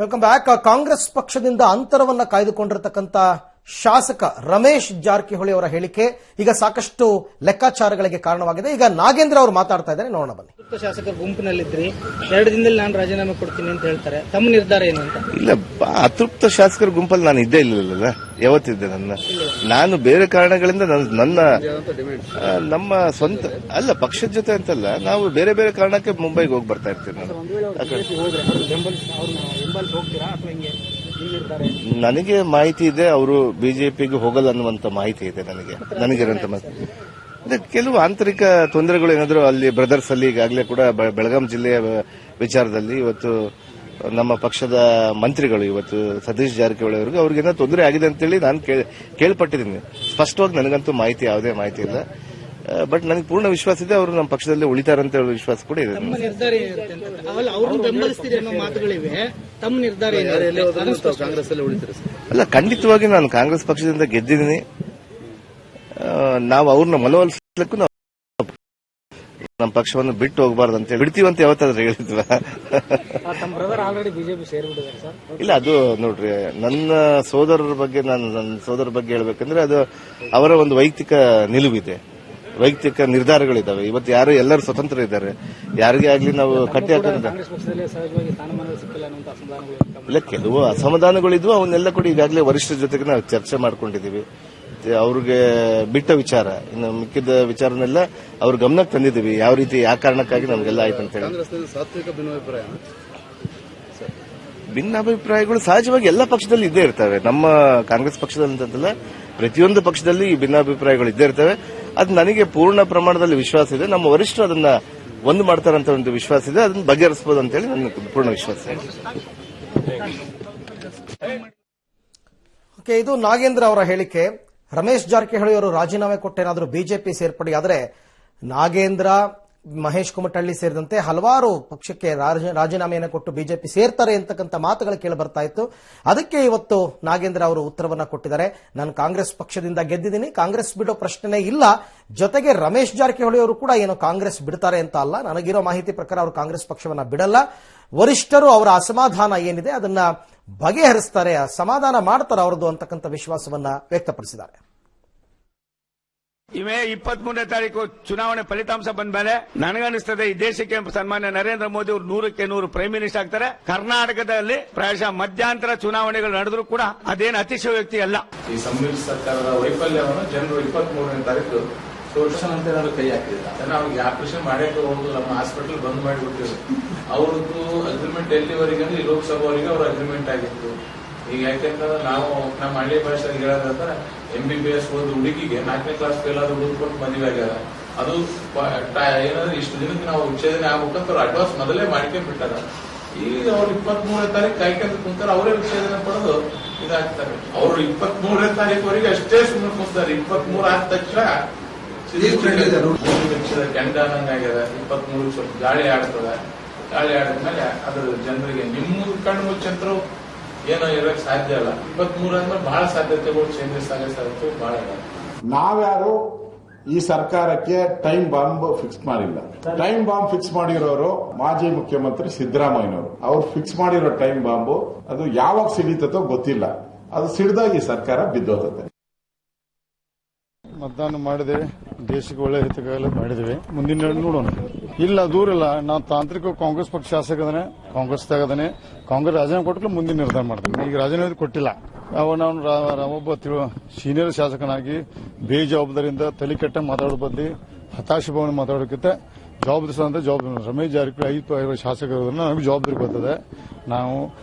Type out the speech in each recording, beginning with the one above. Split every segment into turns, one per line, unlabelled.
Welcome back. Congress ಪಕ್ಷದಿಂದ ಅಂತರವನ್ನ ಕಾಯ್ದುಕೊಂಡಿರತಕ್ಕಂತ ಶಾಸಕ ರಮೇಶ್ ಜಾರಕಿಹೊಳಿ ಅವರ ಹೇಳಿಕೆ ಈಗ ಸಾಕಷ್ಟು ಲೆಕ್ಕಾಚಾರಗಳಿಗೆ ಕಾರಣವಾಗಿದೆ. ಈಗ ನಾಗೇಂದ್ರ ಅವರು ಮಾತಾಡ್ತಾ ಇದ್ದಾರೆ, ನೋಡೋಣ ಬನ್ನಿ.
ಶಾಸಕರ ಗುಂಪಿನಲ್ಲಿದ್ರಿ, 2 ದಿನದಲ್ಲಿ ನಾನು ರಾಜೀನಾಮೆ ಕೊಡ್ತೀನಿ ಅಂತ ಹೇಳ್ತಾರೆ. ತಮ್ಮ ನಿರ್ಧಾರ ಏನು ಅಂತ?
ಇಲ್ಲ, ಅತೃಪ್ತ ಶಾಸಕರ ಗುಂಪಲ್ಲಿ ನಾನು ಇದ್ದೇ ಇಲ್ಲಲ್ಲ, ಯಾವತ್ತಿದ್ದೆ ನಾನು ಬೇರೆ ಕಾರಣಗಳಿಂದ ನಮ್ಮ ಸ್ವಂತ ಅಲ್ಲ, ಪಕ್ಷದ ಜೊತೆ ಅಂತಲ್ಲ, ನಾವು ಬೇರೆ ಬೇರೆ ಕಾರಣಕ್ಕೆ ಮುಂಬೈಗೆ ಹೋಗಿ ಬರ್ತಾ ಇರ್ತೀವಿ. ನನಗೆ ಮಾಹಿತಿ ಇದೆ, ಅವರು ಬಿಜೆಪಿಗೆ ಹೋಗಲ್ಲ ಅನ್ನುವಂತ ಮಾಹಿತಿ ಇದೆ ನನಗಿರುವಂತ ಕೆಲವು ಆಂತರಿಕ ತೊಂದರೆಗಳು ಏನಾದರೂ ಅಲ್ಲಿ ಬ್ರದರ್ಸ್ ಅಲ್ಲಿ ಈಗಾಗಲೇ ಕೂಡ ಬೆಳಗಾಂ ಜಿಲ್ಲೆಯ ವಿಚಾರದಲ್ಲಿ ಇವತ್ತು ನಮ್ಮ ಪಕ್ಷದ ಮಂತ್ರಿಗಳು ಇವತ್ತು ಸತೀಶ್ ಜಾರಕಿಹೊಳಿ ಅವರಿಗೆ ಅವ್ರಿಗೇನೋ ತೊಂದರೆ ಆಗಿದೆ ಅಂತೇಳಿ ನಾನು ಕೇಳ್ಪಟ್ಟಿದ್ದೀನಿ. ಸ್ಪಷ್ಟವಾಗಿ ನನಗಂತೂ ಯಾವುದೇ ಮಾಹಿತಿ ಇಲ್ಲ. ಬಟ್ ನನಗೆ ಪೂರ್ಣ ವಿಶ್ವಾಸ ಇದೆ, ಅವರು ನಮ್ಮ ಪಕ್ಷದಲ್ಲಿ ಉಳಿತಾರಂತ ಹೇಳುವ ವಿಶ್ವಾಸ ಕೂಡ ಇದೆ. ಅಲ್ಲ, ಖಂಡಿತವಾಗಿ ನಾನು ಕಾಂಗ್ರೆಸ್ ಪಕ್ಷದಿಂದ ಗೆದ್ದಿದ್ದೀನಿ. ನಾವು ಅವ್ರನ್ನ ಮನವೊಲಿಸಲಿಕ್ಕೂ ನಮ್ಮ ಪಕ್ಷವನ್ನು ಬಿಟ್ಟು ಹೋಗಬಾರ್ದು ಅಂತ ಬಿಡ್ತೀವಂತ ಯಾವತ್ತಾದ್ರೂ ಹೇಳಿದ್ವ? ಇಲ್ಲ, ಅದು ನೋಡ್ರಿ, ನನ್ನ ಸೋದರರ ಬಗ್ಗೆ ಹೇಳ್ಬೇಕಂದ್ರೆ ಅದು ಅವರ ಒಂದು ವೈಯಕ್ತಿಕ ನಿಲುವಿದೆ, ವೈಯಕ್ತಿಕ ನಿರ್ಧಾರಗಳಿದ್ದಾವೆ. ಇವತ್ತು ಎಲ್ಲರೂ ಸ್ವತಂತ್ರ ಇದ್ದಾರೆ, ಯಾರಿಗೇ ಆಗ್ಲಿ ನಾವು ಕಟ್ಟಿ ಹಾಕೋದಿಲ್ಲ. ಇಲ್ಲ, ಕೆಲವು ಅಸಮಾಧಾನಗಳಿದ್ವು, ಅವನ್ನೆಲ್ಲ ಕೂಡ ಈಗಾಗಲೇ ವರಿಷ್ಠರ ಜೊತೆಗೆ ನಾವು ಚರ್ಚೆ ಮಾಡ್ಕೊಂಡಿದ್ದೀವಿ. ಅವ್ರಿಗೆ ಬಿಟ್ಟ ವಿಚಾರ, ಇನ್ನು ಮಿಕ್ಕಿದ ವಿಚಾರನೆಲ್ಲ ಅವ್ರ ಗಮನಕ್ಕೆ ತಂದಿದ್ದೀವಿ, ಯಾವ ರೀತಿ ಯಾವ ಕಾರಣಕ್ಕಾಗಿ ನಮಗೆಲ್ಲ ಆಯ್ತು ಅಂತ ಹೇಳಿ. ಭಿನ್ನಾಭಿಪ್ರಾಯಗಳು ಸಹಜವಾಗಿ ಎಲ್ಲ ಪಕ್ಷದಲ್ಲಿ ಇದ್ದೇ ಇರ್ತವೆ. ನಮ್ಮ ಕಾಂಗ್ರೆಸ್ ಪಕ್ಷದಲ್ಲಿ ಅಂತಲ್ಲ, ಪ್ರತಿಯೊಂದು ಪಕ್ಷದಲ್ಲಿ ಈ ಭಿನ್ನಾಭಿಪ್ರಾಯಗಳು ಇದ್ದೇ ಇರ್ತವೆ. ಅದು ನನಗೆ ಪೂರ್ಣ ಪ್ರಮಾಣದಲ್ಲಿ ವಿಶ್ವಾಸ ಇದೆ. ನಮ್ಮ ವರಿಷ್ಠರು ಅದನ್ನ ಒಂದು ಮಾಡ್ತಾರಂತ ಒಂದು ವಿಶ್ವಾಸ ಇದೆ, ಅದನ್ನ ಬಗೆಹರಿಸಬಹುದು ಅಂತ ಹೇಳಿ ನನ್ನ ಪೂರ್ಣ ವಿಶ್ವಾಸ ಇದೆ.
ಓಕೆ, ಇದು ನಾಗೇಂದ್ರ ಅವರ ಹೇಳಿಕೆ. ರಮೇಶ್ ಜಾರಕಿಹೊಳಿ ಅವರು ರಾಜೀನಾಮೆ ಕೊಟ್ಟೇನಾದರೂ ಬಿಜೆಪಿ ಸೇರ್ಪಡೆ ಆದರೆ ನಾಗೇಂದ್ರ, ಮಹೇಶ್ ಕುಮಟಳ್ಳಿ ಸೇರಿದಂತೆ ಹಲವಾರು ಪಕ್ಷಕ್ಕೆ ರಾಜೀನಾಮೆಯನ್ನು ಕೊಟ್ಟು ಬಿಜೆಪಿ ಸೇರ್ತಾರೆ ಅಂತಕ್ಕಂಥ ಮಾತುಗಳು ಕೇಳಿ ಬರ್ತಾ ಇತ್ತು. ಅದಕ್ಕೆ ಇವತ್ತು ನಾಗೇಂದ್ರ ಅವರು ಉತ್ತರವನ್ನ ಕೊಟ್ಟಿದ್ದಾರೆ. ನಾನು ಕಾಂಗ್ರೆಸ್ ಪಕ್ಷದಿಂದ ಗೆದ್ದಿದ್ದೀನಿ, ಕಾಂಗ್ರೆಸ್ ಬಿಡೋ ಪ್ರಶ್ನೆನೇ ಇಲ್ಲ. ಜೊತೆಗೆ ರಮೇಶ್ ಜಾರಕಿಹೊಳಿ ಅವರು ಕೂಡ ಏನೋ ಕಾಂಗ್ರೆಸ್ ಬಿಡ್ತಾರೆ ಅಂತ ಅಲ್ಲ, ನನಗಿರೋ ಮಾಹಿತಿ ಪ್ರಕಾರ ಅವರು ಕಾಂಗ್ರೆಸ್ ಪಕ್ಷವನ್ನ ಬಿಡಲ್ಲ. ವರಿಷ್ಠರು ಅವರ ಅಸಮಾಧಾನ ಏನಿದೆ ಅದನ್ನ ಬಗೆಹರಿಸ್ತಾರೆ, ಸಮಾಧಾನ ಮಾಡ್ತಾರೆ ಅವರದು ಅಂತಕ್ಕಂಥ ವಿಶ್ವಾಸವನ್ನ ವ್ಯಕ್ತಪಡಿಸಿದ್ದಾರೆ.
ಇವೆ 23ನೇ ತಾರೀಕು ಚುನಾವಣೆ ಫಲಿತಾಂಶ ಬಂದ ಮೇಲೆ ನನಗನ್ನಿಸ್ತದೆ ಈ ದೇಶಕ್ಕೆ ಸನ್ಮಾನ್ಯ ನರೇಂದ್ರ ಮೋದಿ ಅವರು 100ಕ್ಕೆ 100 ಪ್ರೈಮ್ ಮಿನಿಸ್ಟರ್ ಆಗ್ತಾರೆ. ಕರ್ನಾಟಕದಲ್ಲಿ ಪ್ರಾಯಶಃ ಮಧ್ಯಂತರ ಚುನಾವಣೆಗಳು ನಡೆದರೂ ಕೂಡ ಅದೇನು ಅತಿಶಯೋಕ್ತಿ ಅಲ್ಲ.
ಈ ಸಮ್ಮಿಶ್ರ ಸರ್ಕಾರದ ವೈಫಲ್ಯವನ್ನು ಜನರು 23ನೇ ತಾರೀಕು ಸೋಷನ್ ಅಂತ ಏನಾದ್ರು ಕೈ ಹಾಕಿದ್ರೆ ಅವ್ರಿಗೆ ಆಪರೇಷನ್ ಮಾಡಕ್ಕೆ ಹೋಗುದು, ನಮ್ಮ ಹಾಸ್ಪಿಟಲ್ ಬಂದ್ ಮಾಡಿಬಿಟ್ಟಿದ್ರು. ಅವ್ರದ್ದು ಅಗ್ರಿಮೆಂಟ್ ಎಲ್ಲಿವರೆಗೆ ಅಂದ್ರೆ ಲೋಕಸಭೆವರೆಗೆ ಅವ್ರ ಅಗ್ರಿಮೆಂಟ್ ಆಗಿತ್ತು. ಈಗ ಯಾಕೆಂತಂದ್ರೆ ನಾವು ನಮ್ಮ ಹಳ್ಳಿ ಭಾಷೆಗೆ ಹೇಳೋದಂದ್ರೆ MBBS ಓದು ಹುಡುಗಿಗೆ 4ನೇ ಕ್ಲಾಸ್ ಫೇಲ್ ಆದ ಹುಡುಗ ಕೊಟ್ಟು ಮದುವೆ ಆಗ್ಯಾರ. ಅದು ಏನಂದ್ರೆ ಇಷ್ಟು ದಿನಕ್ಕೆ ನಾವು ವಿಚ್ಛೇದನೆ ಆಗ್ಬೇಕಂತ ಅವ್ರು ಅಡ್ವಾನ್ಸ್ ಮೊದಲೇ ಮಾಡ್ಕೊಂಡ್ಬಿಟ್ಟಾರ. ಈಗ ಅವ್ರು 23ನೇ ತಾರೀಕು ಕಾಯ್ಕೊಂಡು ಕುಂತಾರೆ, ಅವರೇ ವಿಚ್ಛೇದನೆ ಪಡೆದು ಇದಾಗ್ತಾರೆ. ಅವರು 23ನೇ ತಾರೀಕುವರೆಗೆ ಅಷ್ಟೇ ಸುಮ್ಮನೆ ಕುಂತಾರೆ. 23 ಆದ ತಕ್ಷಣ ಕೆಂಡ ಅನ್ನಂಗಾಗ್ಯದ. 23 ಸ್ವಲ್ಪ ಗಾಳಿ ಆಡ್ತದ. ಗಾಳಿ ಆಡಿದ್ಮೇಲೆ ಅದು ಜನರಿಗೆ ನಿಮ್ಮ ಕಣ್ಣು ಮುಚ್ಚಂತರು ಏನೋ ಇರಕ್ ಸಾಧ್ಯ ಅಲ್ಲ. 23 ಅಂದ್ರೆ ಬಹಳ ಸಾಧ್ಯತೆಗಳು ಚೇಂಜಸ್ ಆಗೋ ಸಾಧ್ಯತೆ ಬಹಳ ಇದೆ.
ನಾವ್ಯಾರು ಈ ಸರ್ಕಾರಕ್ಕೆ ಟೈಮ್ ಬಾಂಬ್ ಫಿಕ್ಸ್ ಮಾಡಿಲ್ಲ. ಟೈಮ್ ಬಾಂಬ್ ಫಿಕ್ಸ್ ಮಾಡಿರೋರು ಮಾಜಿ ಮುಖ್ಯಮಂತ್ರಿ ಸಿದ್ದರಾಮಯ್ಯನವರು. ಅವ್ರು ಫಿಕ್ಸ್ ಮಾಡಿರೋ ಟೈಮ್ ಬಾಂಬು ಅದು ಯಾವಾಗ ಸಿಡಿತೋ ಗೊತ್ತಿಲ್ಲ, ಅದು ಸಿಡಿದಾಗ ಈ ಸರ್ಕಾರ ಬಿದ್ದೋಗುತ್ತೆ.
ಮತದಾನ ಮಾಡಿದೇವೆ, ದೇಶಕ್ಕೆ ಒಳ್ಳೆ ಹಿತಕ್ಕಾಗಲು ಮಾಡಿದ್ದೇವೆ. ಮುಂದಿನ ನೋಡೋಣ. ಇಲ್ಲ, ದೂರ ಇಲ್ಲ. ನಾವು ತಾಂತ್ರಿಕ ಕಾಂಗ್ರೆಸ್ ಪಕ್ಷ ಶಾಸಕ ಅದನೆ, ಕಾಂಗ್ರೆಸ್ ತಗದಾನೆ. ಕಾಂಗ್ರೆಸ್ ರಾಜೀನಾಮೆ ಕೊಟ್ಟಲು ಮುಂದಿನ ನಿರ್ಧಾರ ಮಾಡ್ತೇನೆ. ಈಗ ರಾಜೀನಾಮೆ ಕೊಟ್ಟಿಲ್ಲ. ನಾವು ಒಬ್ಬ ಸೀನಿಯರ್ ಶಾಸಕನಾಗಿ ಬೇಜವಾಬ್ದಾರಿಯಿಂದ ತಲೆ ಕೆಟ್ಟ ಮಾತಾಡೋ ಬದಲಿ ಹತಾಶೆ ಭಾವನೆ ಮಾತಾಡೋಕ್ಕಿಂತ ಜವಾಬ್ದಾರಿ ರಮೇಶ್ ಜಾರಕಿಹೊಳಿ 5 ಶಾಸಕರೋದ್ರಿಂದ ನನಗೆ ಜವಾಬ್ದಾರಿ ಬರ್ತದೆ. ನಾವು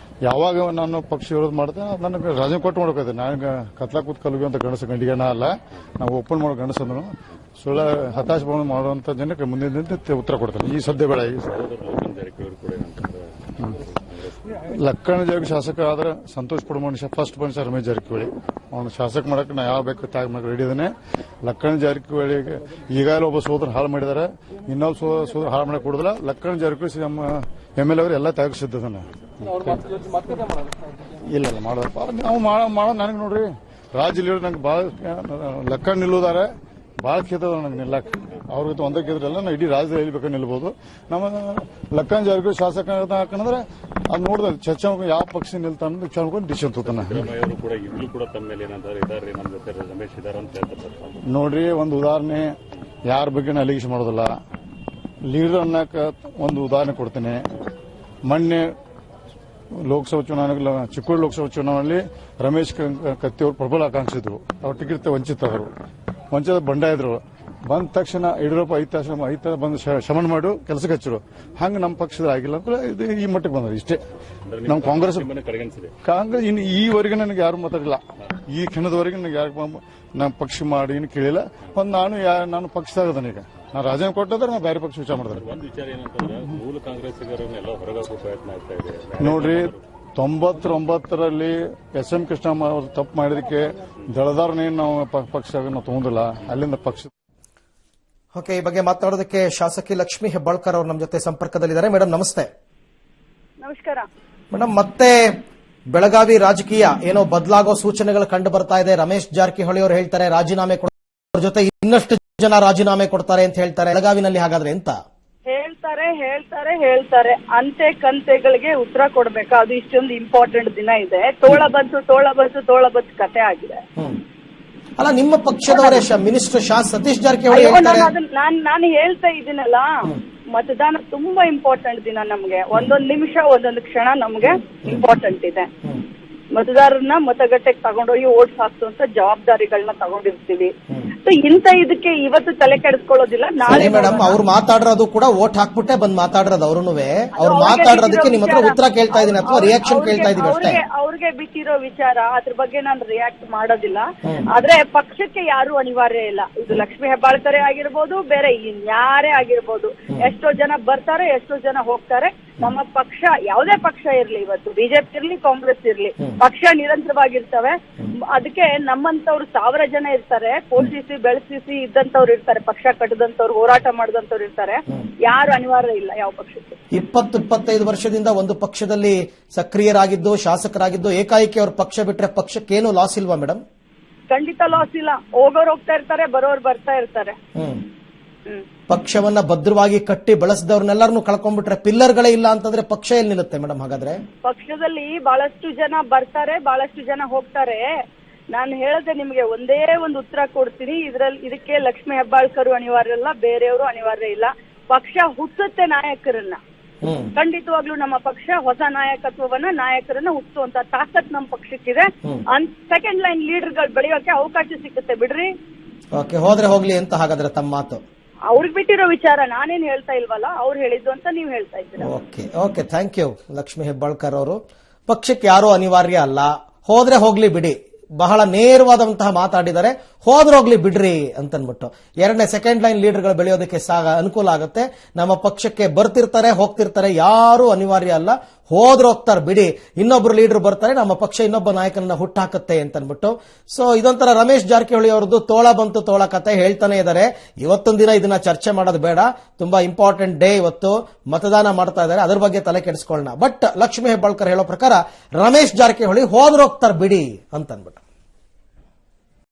ಯಾವಾಗ ನಾನು ಪಕ್ಷ ವಿರೋಧ ಮಾಡ್ತೇನೆ ನನಗೆ ರಾಜೀನಾಮೆ ಕೊಟ್ಟು ಮಾಡ್ಕೋತೇನೆ. ನನಗೆ ಕತ್ಲಾ ಕೂತ್ ಕಲುಗೆ ಅಂತ ಗಣಸ ಗಂಡಿಗಣ ಅಲ್ಲ, ನಾವು ಓಪನ್ ಮಾಡೋ ಗಣಸಂದ್ರು ಸುಳ್ಳ ಹತಾಶ ಭಾವನೆ ಮಾಡುವಂತ ಜನಕ್ಕೆ ಮುಂದಿನ ಉತ್ತರ ಕೊಡ್ತೇನೆ. ಈ ಸದ್ಯ ಬೇಡ. ಲಕ್ಕಣ ಜಾರಕಿಹೊಳಿ ಶಾಸಕ ಆದ್ರೆ ಸಂತೋಷ ಪಡೋ ಮನುಷ್ಯ ಫಸ್ಟ್ ಮನುಷ್ಯ ರಮೇಶ್ ಜಾರಕಿಹೊಳಿ. ಅವನು ಶಾಸಕ ಮಾಡಕ್ಕೆ ನಾ ಯಾವ ಬೇಕು ತ್ಯಾಗ ಮಾಡಕ್ಕೆ ರೆಡಿ ಇದ್ದಾನೆ. ಲಕ್ಕಣ ಜಾರಕಿಹೊಳಿಗೆ ಈಗಾಗಲೇ ಒಬ್ಬ ಸೋದರ ಹಾಳು ಮಾಡಿದ್ದಾರೆ, ಇನ್ನೊಬ್ಬ ಸೋದರ ಹಾಳು ಮಾಡಕ್ಕೆ ಕೊಡುದಿಲ್ಲ. ಲಕ್ಕಣ ಜಾರಕಿಹೊಳಿ ನಮ್ಮ MLA ಅವರು ಎಲ್ಲ ತ್ಯಾಗ ಸಿದ್ಧದನ್ನ. ಇಲ್ಲ ಮಾಡೋದಪ್ಪ, ನಾವು ಮಾಡೋದು ನನಗೆ ನೋಡ್ರಿ, ರಾಜ್ಯ ಲೀಡರ್ ನಂಗೆ ಭಾಳ ಲಕ್ಕಣ ನಿಲ್ಲುದಾರೆ, ಭಾಳ ಕೇತದ ನನಗೆ ನಿಲ್ಲಕ್ಕೆ. ಅವ್ರ ಜೊತೆ ಒಂದಕ್ಕೆ ಇದ್ರಲ್ಲ, ನಾವು ಇಡೀ ರಾಜ್ಯದಲ್ಲಿ ಬೇಕಾದ್ರೆ ನಿಲ್ಬಹುದು. ನಮ್ಮ ಲಕ್ಕನ್ ಜಾರಕಿಹೊಳಿ ಶಾಸಕ ಹಾಕಂದ್ರೆ ಅದು ನೋಡಿದ್ರೆ ಚರ್ಚೆ ಯಾವ ಪಕ್ಷ ನಿಲ್ತಾನ ವಿಚಾರ ಮಾಡ್ಕೊಂಡು ಡಿಸಿಷನ್ ತಗೋತಾನೆ.
ಸಿದ್ದರಾಮಯ್ಯ ಕೂಡ ಈಗಲೂ ಕೂಡ ತಮ್ಮ ಮೇಲೆ ಏನಾದ್ರು ಇದಾರೆ, ನಮ್ಮ ಜೊತೆ ರಮೇಶ್ ಇದಾರೆ ಅಂತ ಹೇಳ್ತಾರೆ.
ನೋಡ್ರಿ, ಒಂದು ಉದಾಹರಣೆ ಯಾರ ಬಗ್ಗೆ ಅಲಿಗೇಷನ್ ಮಾಡೋದಿಲ್ಲ. ಲೀಡರ್ ಅನ್ನಕ ಒಂದು ಉದಾಹರಣೆ ಕೊಡ್ತೇನೆ. ಮೊನ್ನೆ ಲೋಕಸಭಾ ಚುನಾವಣೆ, ಚಿಕ್ಕೋಡಿ ಲೋಕಸಭಾ ಚುನಾವಣೆಯಲ್ಲಿ ರಮೇಶ್ ಕತ್ತಿ ಅವರು ಪ್ರಬಲ ಆಕಾಂಕ್ಷಿ ಇದ್ರು. ಅವ್ರ ಟಿಕೆಟ್ ವಂಚಿತರು, ವಂಚಿತ ಬಂಡ ಇದ್ರು. ಬಂದ ತಕ್ಷಣ ಯಡಿಯೂರಪ್ಪ 5 ತಾಸು ಬಂದು ಶಮನ ಮಾಡು ಕೆಲಸಕ್ಕೆ ಹಚ್ಚರು. ಹಂಗ ನಮ್ಮ ಪಕ್ಷದ ಆಗಿಲ್ಲ ಅಂತ ಇದು ಈ ಮಟ್ಟಕ್ಕೆ ಬಂದ್ರೆ ಇಷ್ಟೇ. ನಮ್ಮ ಕಾಂಗ್ರೆಸ್ ಇನ್ನು ಈವರೆಗೆ ನನಗೆ ಯಾರು ಮಾತಾಡಿಲ್ಲ. ಈ ಕ್ಷಣದವರೆಗೆ ನನಗೆ ಯಾರು ನಮ್ಮ ಪಕ್ಷ ಮಾಡಿ ಏನು ಕೇಳಿಲ್ಲ. ಒಂದು ನಾನು ಪಕ್ಷದಾಗದನ. ಈಗ ನಾನು ರಾಜೀನಾಮೆ ಕೊಟ್ಟಿದ್ರೆ ನಾನು ಬೇರೆ ಪಕ್ಷ ವಿಚಾರ ಮಾಡಿದ್ರೆ.
ಒಂದು ವಿಚಾರ ಏನಂತಂದ್ರೆ ಮೂಲ ಕಾಂಗ್ರೆಸ್ಸಿಗರನ್ನೆಲ್ಲ ಹೊರಗಾಕೋ ಪ್ರಯತ್ನ ಆಗ್ತಾ ಇದೆ.
ನೋಡ್ರಿ, 99ರಲ್ಲಿ SM ಕೃಷ್ಣಮ್ಮ ಅವರು ತಪ್ಪು ಮಾಡಿದಕ್ಕೆ ದಳದಾರನೇ ನಾವು ಪಕ್ಷ ನಾವು ತಗೊಂಡಿಲ್ಲ. ಅಲ್ಲಿಂದ ಪಕ್ಷ
ಓಕೆ, ಈ ಬಗ್ಗೆ ಮಾತನಾಡೋದಕ್ಕೆ ಶಾಸಕಿ ಲಕ್ಷ್ಮೀ ಹೆಬ್ಬಾಳ್ಕರ್ ಅವರು ನಮ್ಮ ಜೊತೆ ಸಂಪರ್ಕದಲ್ಲಿದ್ದಾರೆ. ಮೇಡಮ್ ನಮಸ್ತೆ.
ನಮಸ್ಕಾರ
ಮೇಡಮ್, ಮತ್ತೆ ಬೆಳಗಾವಿ ರಾಜಕೀಯ ಏನೋ ಬದಲಾಗೋ ಸೂಚನೆಗಳು ಕಂಡು ಬರ್ತಾ ಇದೆ. ರಮೇಶ್ ಜಾರಕಿಹೊಳಿ ಅವರು ಹೇಳ್ತಾರೆ ರಾಜೀನಾಮೆ ಕೊಡೋದ್ರ ಜೊತೆ ಇನ್ನಷ್ಟು ಜನ ರಾಜೀನಾಮೆ ಕೊಡ್ತಾರೆ ಅಂತ ಹೇಳ್ತಾರೆ. ಬೆಳಗಾವಿನಲ್ಲಿ ಹಾಗಾದ್ರೆ ಎಂತ
ಹೇಳ್ತಾರೆ ಅಂತೆ ಕಂತೆಗಳಿಗೆ ಉತ್ತರ ಕೊಡ್ಬೇಕಾ? ಅದು ಇಷ್ಟೊಂದು ಇಂಪಾರ್ಟೆಂಟ್ ದಿನ ಇದೆ. ತೋಳ ಬಂತು ಕತೆ ಆಗಿದೆ.
ಅಲ್ಲ, ನಿಮ್ಮ ಪಕ್ಷದವರೇ ಮಿನಿಸ್ಟರ್ ಸತೀಶ್ ಜಾರಕಿಹೊಳಿ
ನಾನು ಹೇಳ್ತಾ ಇದ್ದೀನಲ್ಲ, ಮತದಾನ ತುಂಬಾ ಇಂಪಾರ್ಟೆಂಟ್ ದಿನ ನಮ್ಗೆ. ಒಂದೊಂದು ನಿಮಿಷ ಒಂದೊಂದು ಕ್ಷಣ ನಮ್ಗೆ ಇಂಪಾರ್ಟೆಂಟ್ ಇದೆ. ಮತದಾರರನ್ನ ಮತಗಟ್ಟೆಗೆ ತಗೊಂಡೋಗಿ ಓಟ್ಸ್ ಹಾಕ್ಸುವಂತ ಜವಾಬ್ದಾರಿಗಳನ್ನ ತಗೊಂಡಿರ್ತೀವಿ. ಇಂತ ಇದಕ್ಕೆ ಇವತ್ತು ತಲೆ ಕೆಡಿಸ್ಕೊಳ್ಳೋದಿಲ್ಲ. ನಾಳೆ
ಮೇಡಮ್, ಅವ್ರು ಮಾತಾಡಿರೋದು ಕೂಡ ಓಟ್ ಹಾಕ್ಬಿಟ್ಟೆ ಬಂದ್ ಮಾತಾಡಿರೋದು. ಅವ್ರು ಮಾತಾಡಿರೋದಕ್ಕೆ ನಿಮ್ಮ ಹತ್ರ ಉತ್ತರ ಕೇಳ್ತಾ ಇದೀನಿ ಅಥವಾ ರಿಯಾಕ್ಷನ್ ಕೇಳ್ತಾ ಇದೀವಿ ಅಷ್ಟೇ.
ಅವ್ರಿಗೆ ಬಿಟ್ಟಿರೋ ವಿಚಾರ, ಅದ್ರ ಬಗ್ಗೆ ನಾನು ರಿಯಾಕ್ಟ್ ಮಾಡೋದಿಲ್ಲ. ಆದ್ರೆ ಪಕ್ಷಕ್ಕೆ ಯಾರು ಅನಿವಾರ್ಯ ಇಲ್ಲ. ಇದು ಲಕ್ಷ್ಮೀ ಹೆಬ್ಬಾಳ್ಕರೇ ಆಗಿರ್ಬೋದು, ಬೇರೆ ಇನ್ಯಾರೇ ಆಗಿರ್ಬೋದು. ಎಷ್ಟೋ ಜನ ಬರ್ತಾರೆ, ಎಷ್ಟೋ ಜನ ಹೋಗ್ತಾರೆ. ನಮ್ಮ ಪಕ್ಷ ಯಾವುದೇ ಪಕ್ಷ ಇರ್ಲಿ, ಇವತ್ತು ಬಿಜೆಪಿ ಇರ್ಲಿ, ಕಾಂಗ್ರೆಸ್ ಇರ್ಲಿ, ಪಕ್ಷ ನಿರಂತರವಾಗಿರ್ತವೆ. ಅದಕ್ಕೆ ನಮ್ಮಂತವ್ರು 1000 ಜನ ಇರ್ತಾರೆ. ಪೋಷಿಸಿ ಬೆಳೆಸಿ ಇದ್ದಂತವ್ರು ಇರ್ತಾರೆ, ಪಕ್ಷ ಕಟ್ಟದಂತವ್ರು, ಹೋರಾಟ ಮಾಡಿದಂತವ್ರು ಇರ್ತಾರೆ. ಯಾರು ಅನಿವಾರ್ಯ ಇಲ್ಲ ಯಾವ ಪಕ್ಷಕ್ಕೆ.
20-25 ವರ್ಷದಿಂದ ಒಂದು ಪಕ್ಷದಲ್ಲಿ ಸಕ್ರಿಯರಾಗಿದ್ದು, ಶಾಸಕರಾಗಿದ್ದು, ಏಕಾಏಕಿ ಅವ್ರ ಪಕ್ಷ ಬಿಟ್ರೆ ಪಕ್ಷಕ್ಕೇನು ಲಾಸ್ ಇಲ್ವಾ ಮೇಡಮ್?
ಖಂಡಿತ ಲಾಸ್ ಇಲ್ಲ. ಹೋಗೋರು ಹೋಗ್ತಾ ಇರ್ತಾರೆ, ಬರೋರು ಬರ್ತಾ ಇರ್ತಾರೆ.
ಪಕ್ಷವನ್ನ ಭದ್ರವಾಗಿ ಕಟ್ಟಿ ಬೆಳೆಸಿದವ್ರನ್ನೆಲ್ಲರನ್ನು ಕಳ್ಕೊಂಡ್ಬಿಟ್ರೆ, ಪಿಲ್ಲರ್ಗಳೇ ಇಲ್ಲ ಅಂತಂದ್ರೆ ಪಕ್ಷ ಎಲ್ಲಿ ನಿಲ್ಲುತ್ತೆ ಮೇಡಮ್? ಹಾಗಾದ್ರೆ
ಪಕ್ಷದಲ್ಲಿ ಬಹಳಷ್ಟು ಜನ ಬರ್ತಾರೆ, ಬಹಳಷ್ಟು ಜನ ಹೋಗ್ತಾರೆ. ನಾನು ಹೇಳದೆ ನಿಮ್ಗೆ ಒಂದೇ ಒಂದು ಉತ್ತರ ಕೊಡ್ತೀನಿ. ಇದಕ್ಕೆ ಲಕ್ಷ್ಮೀ ಹೆಬ್ಬಾಳ್ಕರ್ ಅನಿವಾರ್ಯ ಇಲ್ಲ, ಬೇರೆಯವರು ಅನಿವಾರ್ಯ ಇಲ್ಲ. ಪಕ್ಷ ಹುಟ್ಟುತ್ತೆ ನಾಯಕರನ್ನ. ಖಂಡಿತವಾಗ್ಲೂ ನಮ್ಮ ಪಕ್ಷ ಹೊಸ ನಾಯಕರನ್ನ ಹುಟ್ಟುವಂತ ತಾಕತ್ ನಮ್ಮ ಪಕ್ಷಕ್ಕಿದೆ. ಸೆಕೆಂಡ್ ಲೈನ್ ಲೀಡರ್ಗಳು ಬೆಳೆಯೋಕೆ ಅವಕಾಶ ಸಿಗುತ್ತೆ ಬಿಡ್ರಿ.
ಓಕೆ, ಹೋದ್ರೆ ಹೋಗ್ಲಿ ಅಂತ ಹಾಗಾದ್ರೆ ತಮ್ಮ ಮಾತು.
ಅವ್ರಿಗೆ ಬಿಟ್ಟಿರೋ ವಿಚಾರ ನಾನೇನ್ ಹೇಳ್ತಾ ಇಲ್ವಲ್ಲ, ಅವ್ರು ಹೇಳಿದ್ದು ಅಂತ ನೀವು ಹೇಳ್ತಾ ಇದ್ದೀರಾ.
Okay, thank you Lakshmi Hebbalkar ಅವರು. ಪಕ್ಷಕ್ಕೆ ಯಾರು ಅನಿವಾರ್ಯ ಅಲ್ಲ, ಹೋದ್ರೆ ಹೋಗ್ಲಿ ಬಿಡಿ. ಬಹಳ ನೇರವಾದಂತಹ ಮಾತಾಡಿದ್ದಾರೆ. ಹೋದ್ರೋಗ್ಲಿ ಬಿಡ್ರಿ ಅಂತನ್ಬಿಟ್ಟು. ಎರಡನೇ ಸೆಕೆಂಡ್ ಲೈನ್ ಲೀಡರ್ಗಳು ಬೆಳೆಯೋದಕ್ಕೆ ಅನುಕೂಲ ಆಗುತ್ತೆ. ನಮ್ಮ ಪಕ್ಷಕ್ಕೆ ಬರ್ತಿರ್ತಾರೆ, ಹೋಗ್ತಿರ್ತಾರೆ, ಯಾರು ಅನಿವಾರ್ಯ ಅಲ್ಲ. ಹೋಗ್ತಾರೆ ಬಿಡಿ. ಇನ್ನೊಬ್ರು ಲೀಡರ್ ಬರ್ತಾರೆ, ನಮ್ಮ ಪಕ್ಷ ಇನ್ನೊಬ್ಬ ನಾಯಕನನ್ನ ಹುಟ್ಟಾಕತ್ತೆ ಅಂತನ್ಬಿಟ್ಟು. ಸೊ ಇದೊಂಥರ ರಮೇಶ್ ಜಾರಕಿಹೊಳಿ ಅವರದ್ದು ತೋಳ ಬಂತು ತೋಳ ಕತೆ ಹೇಳ್ತಾನೆ ಇದ್ದಾರೆ. ಇವತ್ತೊಂದಿನ ಇದನ್ನ ಚರ್ಚೆ ಮಾಡೋದು ಬೇಡ. ತುಂಬಾ ಇಂಪಾರ್ಟೆಂಟ್ ಡೇ ಇವತ್ತು. ಮತದಾನ ಮಾಡ್ತಾ ಇದ್ದಾರೆ, ಅದ್ರ ಬಗ್ಗೆ ತಲೆ ಕೆಡಿಸ್ಕೊಳ್ಳೋಣ. ಬಟ್ ಲಕ್ಷ್ಮೀ ಹೆಬ್ಬಾಳ್ಕರ್ ಹೇಳೋ ಪ್ರಕಾರ ರಮೇಶ್ ಜಾರಕಿಹೊಳಿ ಹೋಗ್ತಾರೆ ಬಿಡಿ ಅಂತನ್ಬಿಟ್ಟು.